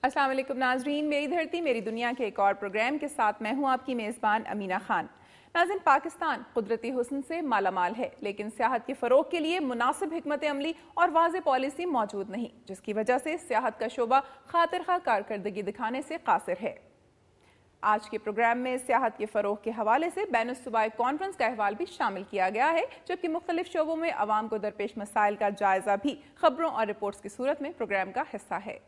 अस्सलाम वालेकुम नाजरीन, मेरी धरती मेरी दुनिया के एक और प्रोग्राम के साथ मैं हूं आपकी मेज़बान अमीना खान। नाज़रीन, पाकिस्तान कुदरती हुस्न से मालामाल है, लेकिन सियाहत के फ़रोग के लिए मुनासिब हिकमत अमली और वाज़ेह पॉलिसी मौजूद नहीं, जिसकी वजह से सियाहत का शोबा खातिर खा कारकर्दगी दिखाने से कासिर है। आज के प्रोग्राम में सियाहत के फ़रोग के हवाले से बैनुल-सूबाई कॉन्फ्रेंस का अहवाल भी शामिल किया गया है, जबकि मुख्तलिफ शोबों में अवाम को दरपेश मसाइल का जायजा भी खबरों और रिपोर्ट्स की सूरत में प्रोग्राम का हिस्सा है।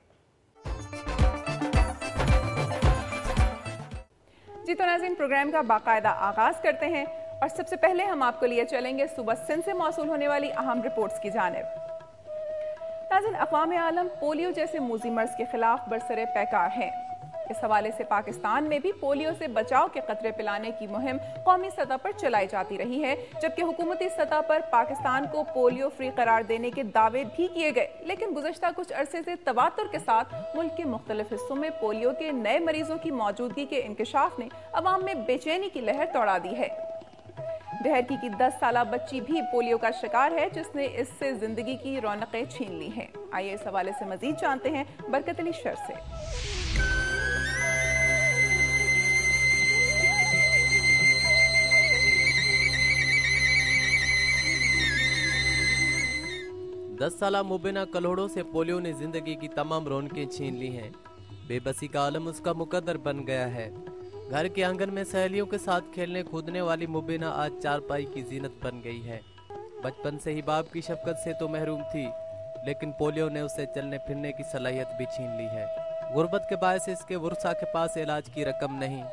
जी तो नाज़रीन, प्रोग्राम का बाकायदा आगाज करते हैं और सबसे पहले हम आपको लिए चलेंगे सुबह सिंध से मौसूल होने वाली अहम रिपोर्ट्स की जानिब। नाज़रीन, अक़वाम आलम पोलियो जैसे मूज़ी मर्ज़ के खिलाफ बरसरे पैकार हैं। इस हवाले से पाकिस्तान में भी पोलियो से बचाव के कतरे पिलाने की मुहिम कौमी सतह पर चलाई जाती रही है, जबकि हुकूमती सतह पर पाकिस्तान को पोलियो फ्री करार देने के दावे भी किए गए, लेकिन गुज़श्ता कुछ अरसे से तवातुर के साथ मुल्क के मुख्तलिफ हिस्सों में पोलियो के नए मरीजों की मौजूदगी के इंकशाफ ने अवाम में बेचैनी की लहर दौड़ा दी है। डहरकी की 10 साला बच्ची भी पोलियो का शिकार है, जिसने इससे जिंदगी की रौनकें छीन ली हैं। आइए इस हवाले से मजीद जानते हैं बरकत अली शर से। 10 साला मुबीना कलोड़ों से पोलियो ने जिंदगी की तमाम रौनकें छीन ली हैं। बेबसी का आलम उसका मुकद्दर बन गया है। घर के आंगन में सहेलियों के साथ खेलने कूदने वाली मुबीना आज चारपाई की जीनत बन गई है। बचपन से ही बाप की शफकत से तो महरूम थी, लेकिन पोलियो ने उसे चलने फिरने की सलाहियत भी छीन ली है। गुर्बत के बायस इसके वर्सा के पास इलाज की रकम नहीं,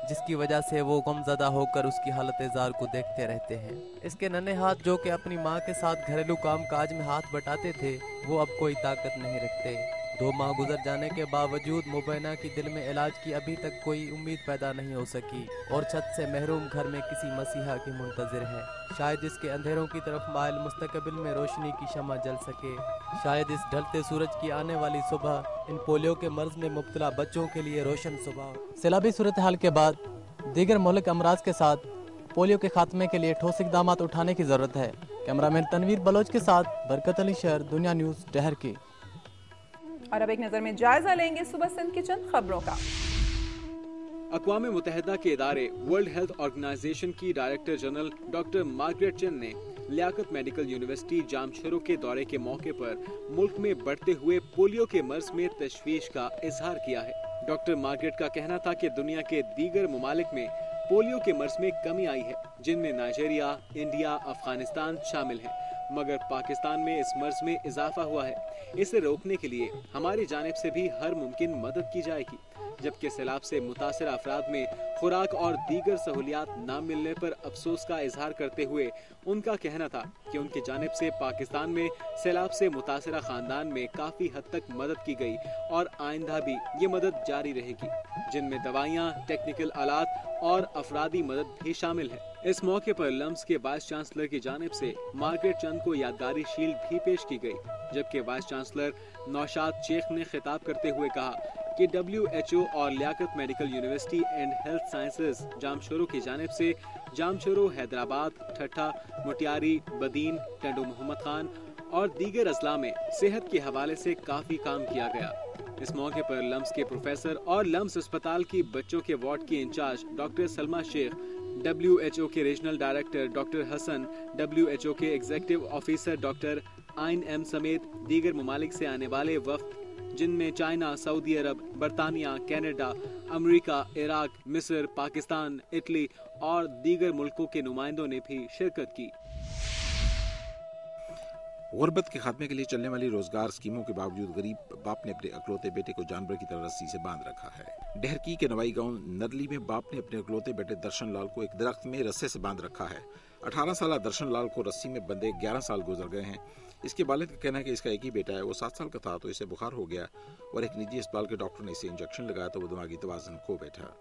जिसकी वजह से वो गमज़दा होकर उसकी हालत जार को देखते रहते हैं। इसके नन्हे हाथ, जो कि अपनी माँ के साथ घरेलू काम काज में हाथ बटाते थे, वो अब कोई ताकत नहीं रखते। 2 माह गुजर जाने के बावजूद मुबीना की दिल में इलाज की अभी तक कोई उम्मीद पैदा नहीं हो सकी और छत से महरूम घर में किसी मसीहा की मुंतज़िर है। शायद इसके अंधेरों की तरफ माइल मुस्तकबिल में रोशनी की शमा जल सके। शायद इस ढलते सूरज की आने वाली सुबह इन पोलियो के मर्ज में मुब्तला बच्चों के लिए रोशन सुबह। सैलाबी सूरत हाल के बाद दीगर मौलिक अमराज के साथ पोलियो के खात्मे के लिए ठोस इक़दामात उठाने की ज़रूरत है। कैमरामैन तनवीर बलोच के साथ बरकत अली शहर, दुनिया न्यूज़, डहरकी। और अब एक नजर में जायजा लेंगे सुबह सिंध की चंद खबरों का। अक़वाम मुत्तहिदा के इदारे वर्ल्ड हेल्थ ऑर्गेनाइजेशन की डायरेक्टर जनरल डॉक्टर मार्गरेट चन ने लियाकत मेडिकल यूनिवर्सिटी जामशरो के दौरे के मौके पर मुल्क में बढ़ते हुए पोलियो के मर्ज में तशवीश का इजहार किया है। डॉक्टर मार्गरेट का कहना था कि दुनिया के दीगर ममालिक में पोलियो के मर्ज में कमी आई है, जिनमें नाइजीरिया, इंडिया, अफगानिस्तान शामिल हैं, मगर पाकिस्तान में इस मर्ज में इजाफा हुआ है। इसे रोकने के लिए हमारी जानिब से भी हर मुमकिन मदद की जाएगी। जबकि सैलाब से मुतासर अफराद में खुराक और दीगर सहूलियात न मिलने पर अफसोस का इजहार करते हुए उनका कहना था कि उनकी जानिब से पाकिस्तान में सैलाब से मुतासरा खानदान में काफी हद तक मदद की गई और आइंदा भी ये मदद जारी रहेगी, जिनमें दवाइयाँ, टेक्निकल आलात और अफरादी मदद भी शामिल है। इस मौके पर लम्स के वाइस चांसलर की जानिब से मार्गरेट चंद को यादगारी शील्ड भी पेश की गई, जबकि वाइस चांसलर नौशाद शेख ने खिताब करते हुए कहा कि WHO और Liaquat medical university and health sciences Jamshoro की जानिब से जामशोरो, हैदराबाद, ठट्ठा, मुटियारी, बदीन, टंडू मोहम्मद खान और दीगर अजला में सेहत के हवाले से काफी काम किया गया। इस मौके पर लम्स के प्रोफेसर और लम्स अस्पताल की बच्चों के वार्ड की incharge doctor Salma Shaikh, WHO के regional director doctor Hassan, WHO के एग्जीक्यूटिव ऑफिसर डॉक्टर आइन एम समेत दीगर ममालिक से आने वाले वफ्द, जिनमें चाइना, सऊदी अरब, बरतानिया, कनाडा, अमेरिका, इराक, मिस्र, पाकिस्तान, इटली और दीगर मुल्कों के नुमाइंदों ने भी शिरकत की। गुर्बत के खात्मे के लिए चलने वाली रोजगार स्कीमों के बावजूद गरीब बाप ने अपने अकलौते बेटे को जानवर की तरह रस्सी से बांध रखा है। डहरकी के नवाई गांव नरली में बाप ने अपने अकलौते बेटे दर्शन लाल को एक दरख्त में रस्से से बांध रखा है। 18 साल दर्शन लाल को रस्सी में बंधे 11 साल गुजर गए हैं। इसके वालिद का कहना है कि इसका एक ही बेटा है। वो 7 साल का था तो इसे बुखार हो गया और एक निजी अस्पताल के डॉक्टर ने इसे इंजेक्शन लगाया तो वो दिमागी तवाज़ुन खो बैठा।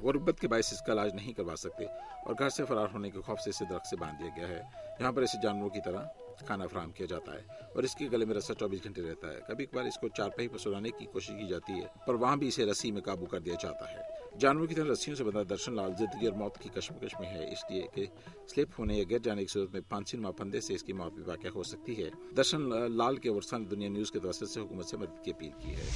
गुर्बत के बायस इसका इलाज नहीं करवा सकते और घर से फरार होने के खौफ से इसे दरख्त से बांध दिया गया है, जहाँ पर इसे जानवरों की तरह खाना फराहम किया जाता है और इसके गले में रस्सा 24 घंटे रहता है। कभी कभार इसको चारपाई पर सुलाने की कोशिश की जाती है, पर वहाँ भी इसे रस्सी में काबू कर दिया जाता है। जानवरों की तरह रस्सियों से बंधा दर्शन लाल जिंदगी और मौत की कश्मकश में है, इसलिए कि स्लिप होने या गिर जाने की सूरत में 5 फंदे से इसकी मौत भी वाक़ हो सकती है। दर्शन लाल के वर्षा ने दुनिया न्यूज़ के तवज्जुह से हुकूमत से मदद की अपील की है।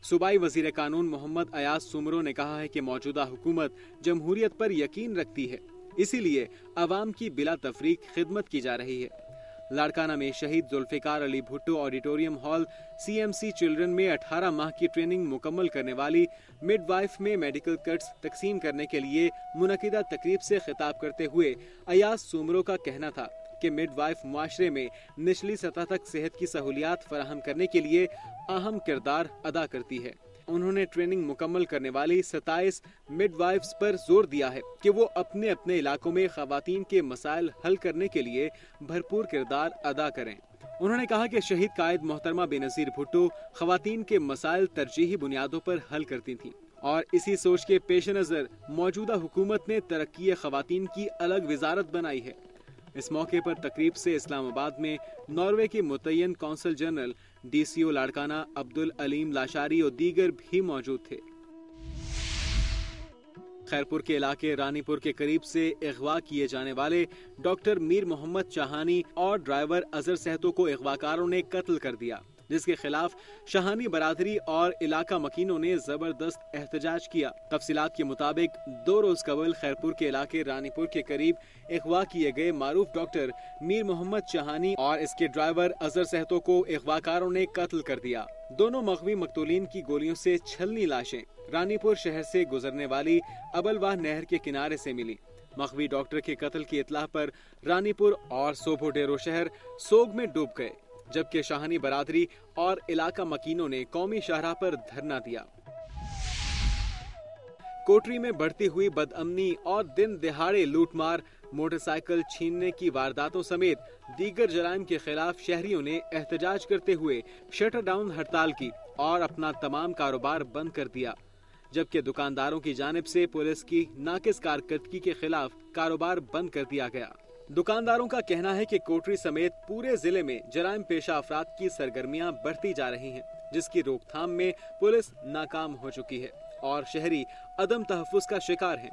सूबाई वजीर कानून मोहम्मद अयाज सुमरो ने कहा है कि मौजूदा हुकूमत जमहूरियत पर यकीन रखती है, इसीलिए अवाम की बिला तफरीक खिदमत की जा रही है। लाड़काना में Shaheed Zulfikar Ali Bhutto auditorium hall CMC children में 18 माह की ट्रेनिंग मुकम्मल करने वाली मिडवाइफ में मेडिकल किट्स तकसीम करने के लिए मुनकिदा तकरीब से खिताब करते हुए अयाज सुमरो का कहना था कि मिडवाइफ मुआशरे में निचली सतह तक सेहत की सहूलियात फराहम करने के लिए अहम किरदार अदा करती है। उन्होंने ट्रेनिंग मुकम्मल करने वाली 27 मिडवाइफ्स पर जोर दिया है कि वो अपने अपने इलाकों में खवातीन के मसाइल हल करने के लिए भरपूर किरदार अदा करें। उन्होंने कहा कि शहीद कायद मोहतरमा बेनज़ीर भुट्टो खवातीन के मसाइल तरजीही बुनियादों पर हल करती थीं और इसी सोच के पेश नज़र मौजूदा हुकूमत ने तरक्की खवातीन की अलग वजारत बनाई है। इस मौके पर तकरीब से इस्लामाबाद में नॉर्वे के मुतय्यन consul general DCO Larkana Abdul Aleem Lashari और दीगर भी मौजूद थे। खैरपुर के इलाके रानीपुर के करीब से अगवा किए जाने वाले डॉक्टर मीर मोहम्मद चाहानी और ड्राइवर अजहर सहतो को अगवाकारों ने कत्ल कर दिया, जिसके खिलाफ शाहानी बरादरी और इलाका मकीनों ने जबरदस्त एहतजाज किया। तफसीलात के मुताबिक 2 रोज कबल खैरपुर के इलाके रानीपुर के करीब अगवा किए गए मारूफ डॉक्टर मीर मोहम्मद चाहानी और इसके ड्राइवर अजहर सहतो को अगवाकारों ने कत्ल कर दिया। दोनों मगवी मकतूलीन की गोलियों से छलनी लाशें रानीपुर शहर से गुजरने वाली अबलवाह नहर के किनारे से मिली। मगवी डॉक्टर के कत्ल की इत्लाह पर रानीपुर और सोभो डेरो शहर सोग में डूब गए, जबकि शाहानी बरादरी और इलाका मकीनों ने कौमी शाहराह पर धरना दिया। कोटरी में बढ़ती हुई बदअमनी और दिन दिहाड़े लूटमार, मोटरसाइकिल छीनने की वारदातों समेत दीगर जराइम के खिलाफ शहरियों ने एहतजाज करते हुए शटर डाउन हड़ताल की और अपना तमाम कारोबार बंद कर दिया, जबकि दुकानदारों की जानिब से पुलिस की नाकिस कारकर्दगी के खिलाफ कारोबार बंद कर दिया गया। दुकानदारों का कहना है कि कोटरी समेत पूरे जिले में जराइम पेशा अफराद की सरगर्मियां बढ़ती जा रही हैं, जिसकी रोकथाम में पुलिस नाकाम हो चुकी है और शहरी अदम तहफ्फुज का शिकार हैं।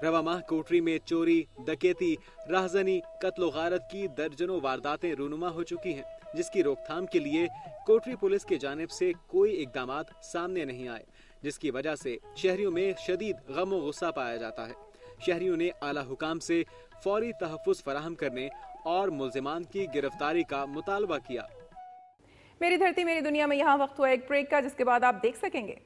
रवा माह कोटरी में चोरी, डकैती, राहजनी, कत्ल गारत की दर्जनों वारदातें रूनुमा हो चुकी हैं, जिसकी रोकथाम के लिए कोटरी पुलिस की जानिब से कोई इकदामात सामने नहीं आए, जिसकी वजह से शहरियों में शदीद गम और गुस्सा पाया जाता है। शहरियों ने आला हुकाम से फौरी तहफ्फुज फराहम करने और मुल्जिमान की गिरफ्तारी का मुतालबा किया। मेरी धरती मेरी दुनिया में यहाँ वक्त हुआ एक ब्रेक का, जिसके बाद आप देख सकेंगे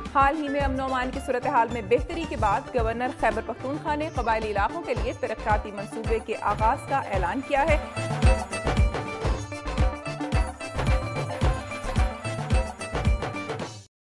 हाल ही में अमन अमान की सूरत हाल में बेहतरी के बाद गवर्नर खैबर पख्तूनख्वा ने कबायली इलाकों के लिए तरक्काती मंसूबे के आगाज का ऐलान किया है।